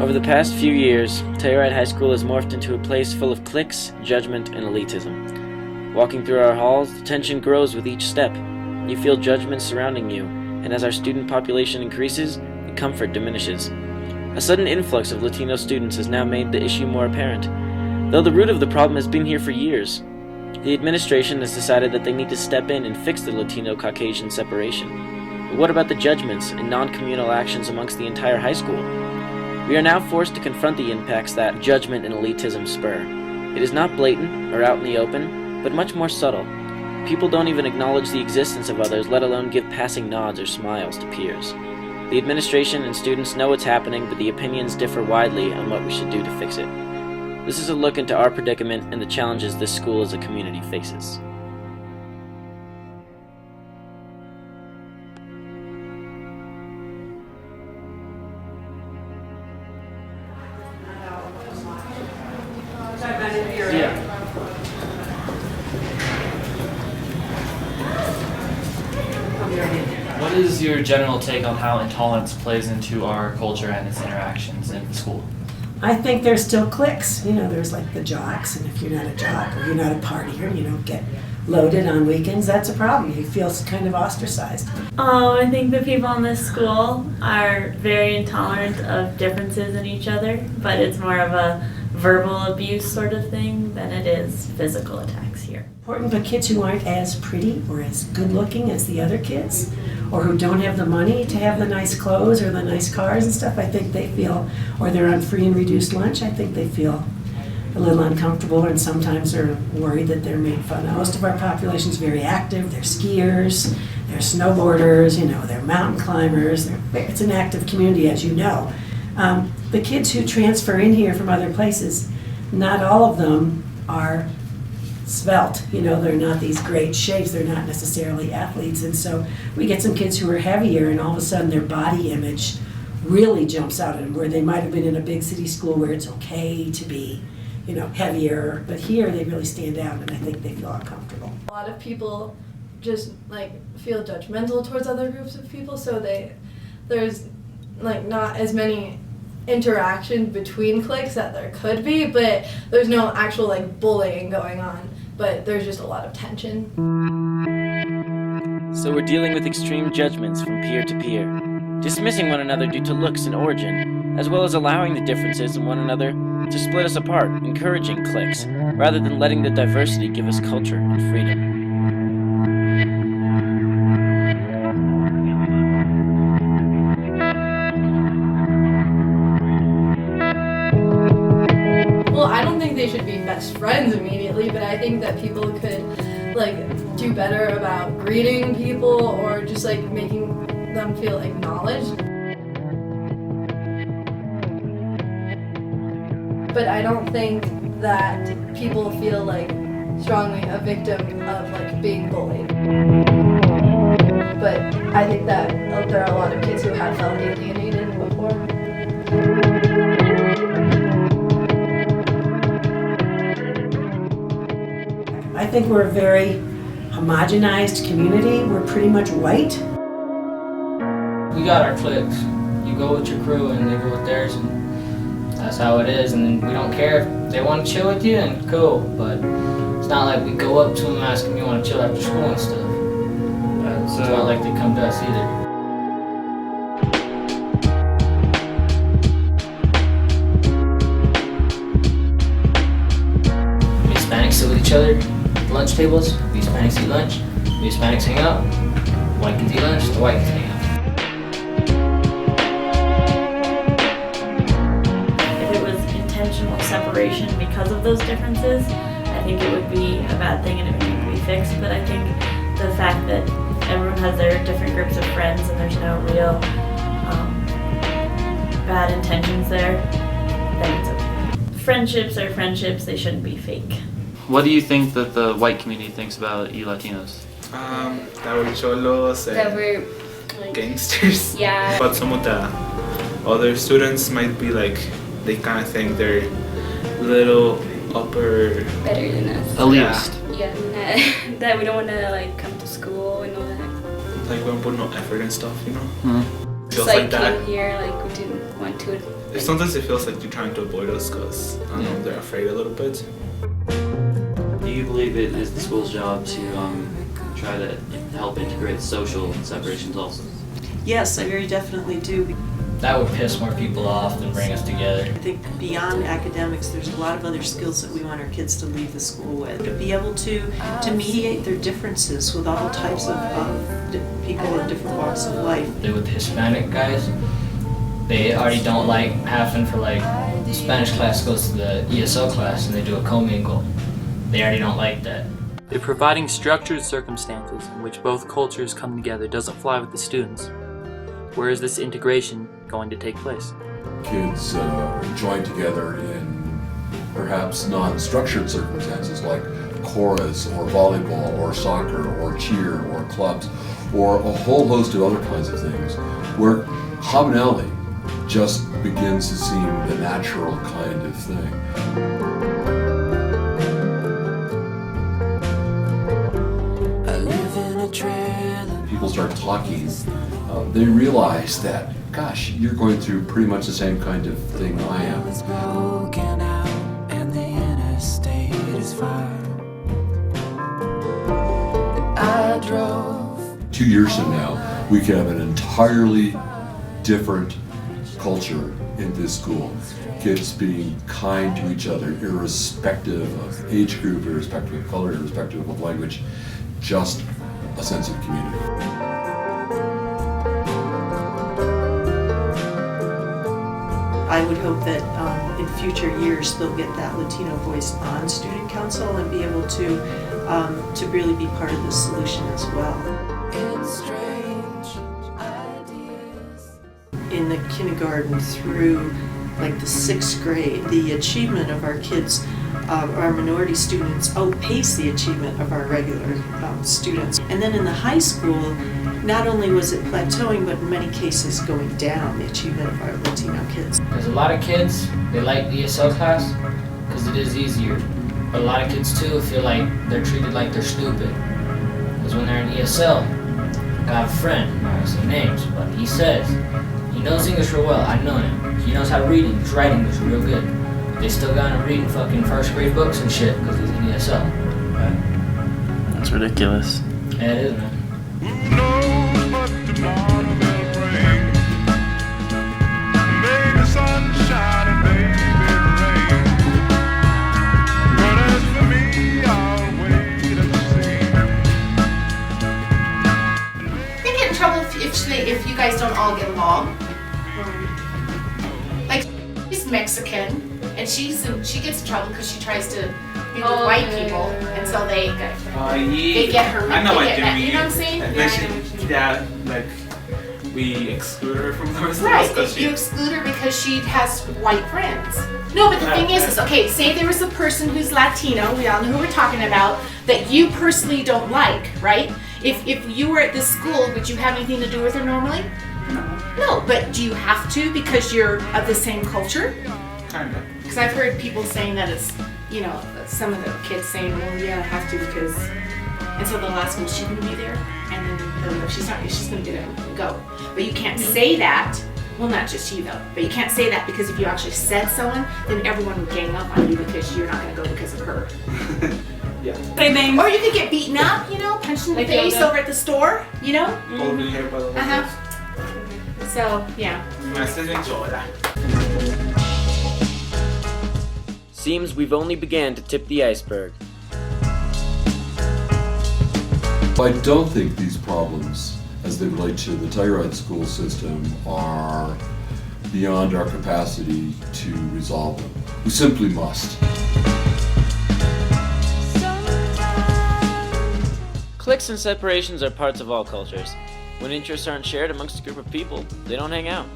Over the past few years, Telluride High School has morphed into a place full of cliques, judgment, and elitism. Walking through our halls, the tension grows with each step. You feel judgment surrounding you, and as our student population increases, the comfort diminishes. A sudden influx of Latino students has now made the issue more apparent, though the root of the problem has been here for years. The administration has decided that they need to step in and fix the Latino-Caucasian separation. But what about the judgments and non-communal actions amongst the entire high school? We are now forced to confront the impacts that judgment and elitism spur. It is not blatant or out in the open, but much more subtle. People don't even acknowledge the existence of others, let alone give passing nods or smiles to peers. The administration and students know what's happening, but the opinions differ widely on what we should do to fix it. This is a look into our predicament and the challenges this school as a community faces. What is your general take on how intolerance plays into our culture and its interactions in the school? I think there's still cliques. There's like the jocks, and if you're not a jock or you're not a partier, you don't get loaded on weekends, that's a problem. You feel kind of ostracized. I think the people in this school are very intolerant of differences in each other, but it's more of a verbal abuse sort of thing than it is physical attacks here. Important, but kids who aren't as pretty or as good looking as the other kids, or who don't have the money to have the nice clothes or the nice cars and stuff, I think they feel, or they're on free and reduced lunch, I think they feel a little uncomfortable, and sometimes they're worried that they're made fun of. Most of our population is very active. They're skiers, they're snowboarders, they're mountain climbers. It's an active community, as you know. The kids who transfer in here from other places, not all of them are svelte. They're not these great shapes. They're not necessarily athletes. And so we get some kids who are heavier, and all of a sudden their body image really jumps out at them, where they might have been in a big city school where it's okay to be, heavier. But here they really stand out, and I think they feel uncomfortable. A lot of people just feel judgmental towards other groups of people, so there's not as many interaction between cliques that there could be, but there's no actual bullying going on, but there's just a lot of tension. So we're dealing with extreme judgments from peer to peer, dismissing one another due to looks and origin, as well as allowing the differences in one another to split us apart, encouraging cliques, rather than letting the diversity give us culture and freedom. Well, I don't think they should be best friends immediately, but I think that people could do better about greeting people or just making them feel acknowledged. But I don't think that people feel strongly a victim of being bullied. But I think that there are a lot of kids who have felt alienated before. I think we're a very homogenized community. We're pretty much white. We got our cliques. You go with your crew and they go with theirs, and that's how it is. And we don't care if they want to chill with you, and cool. But it's not like we go up to them and ask them, you want to chill after school and stuff. It's not like they come to us either. We Hispanics sit with each other. Lunch tables, we Hispanics eat lunch, we Hispanics hang out, white kids eat lunch, the white kids hang out. If it was intentional separation because of those differences, I think it would be a bad thing and it would need to be fixed. But I think the fact that everyone has their different groups of friends and there's no real bad intentions there, then it's okay. Friendships are friendships, they shouldn't be fake. What do you think that the white community thinks about you Latinos? That we're cholos That and we're gangsters. yeah. But some of the other students might be they kind of think they're little upper. Better than us. Elitist. Yeah, that we don't want to come to school and all that. We don't put no effort and stuff, Mm-hmm. Just Just like that. came here, we didn't want to Sometimes it feels like you're trying to avoid us because they're afraid a little bit. Do you believe it is the school's job to try to help integrate social separations also? Yes, I very definitely do. That would piss more people off than bring us together. I think beyond academics, there's a lot of other skills that we want our kids to leave the school with. To be able to mediate their differences with all types of people in different walks of life. With the Hispanic guys, they already don't like having for like the Spanish class goes to the ESL class and they do a commingle. They already don't like that. If providing structured circumstances in which both cultures come together doesn't fly with the students, where is this integration going to take place? Kids join together in perhaps non-structured circumstances like chorus or volleyball or soccer or cheer or clubs or a whole host of other kinds of things where commonality just begins to seem the natural kind of thing. People start talking, they realize that, gosh, you're going through pretty much the same kind of thing I am. 2 years from now, we could have an entirely different culture in this school. Kids being kind to each other, irrespective of age group, irrespective of color, irrespective of language, just a sense of community. I would hope that in future years they'll get that Latino voice on student council and be able to really be part of the solution as well. In the kindergarten through like the 6th grade, the achievement of our kids, our minority students, outpace the achievement of our regular students. And then in the high school, not only was it plateauing, but in many cases going down, the achievement of our Latino kids. Because a lot of kids, they like ESL class because it is easier. But a lot of kids too feel like they're treated like they're stupid. Because when they're in ESL, I have a friend, I'm not gonna say names, but he says, he knows English real well, I know him. He knows how to read English, write English real good. They still got him reading fucking first grade books and shit because he's in ESL. Right? That's ridiculous. Yeah, it is, man. They get in trouble if you guys don't all get along. Like, she's Mexican, and she gets in trouble because she tries to be with white people, and so they get her. I know what you mean. You know what I'm saying? Like we exclude her from the rest Right, of us. you exclude her because she has white friends. No, but the thing is, okay, say there was a person who's Latino, we all know who we're talking about, that you personally don't like, right? If you were at this school, would you have anything to do with her normally? No, but do you have to because you're of the same culture? Kinda. Because I've heard people saying that it's, you know, some of the kids saying, well, yeah, I have to because, and so they'll ask, well, she's going to be there? And then they'll know she's not, she's going to get it, go. But you can't say that, well, not just you though, but you can't say that because if you actually said someone, then everyone would gang up on you because you're not going to go because of her. Yeah. Or you could get beaten up, you know, punched in the face over at the store, you know? Holding hair by the way. So, yeah. Seems we've only began to tip the iceberg. I don't think these problems, as they relate to the Telluride school system, are beyond our capacity to resolve them. We simply must. Cliques and separations are parts of all cultures. When interests aren't shared amongst a group of people, they don't hang out.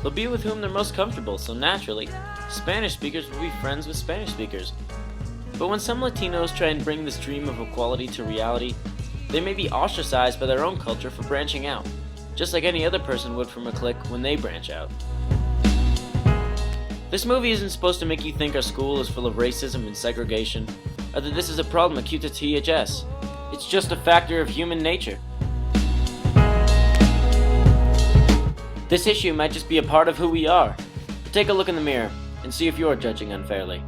They'll be with whom they're most comfortable, so naturally, Spanish speakers will be friends with Spanish speakers. But when some Latinos try and bring this dream of equality to reality, they may be ostracized by their own culture for branching out, just like any other person would from a clique when they branch out. This movie isn't supposed to make you think our school is full of racism and segregation, or that this is a problem acute to THS. It's just a factor of human nature. This issue might just be a part of who we are. The take a look in the mirror and see if you're judging unfairly.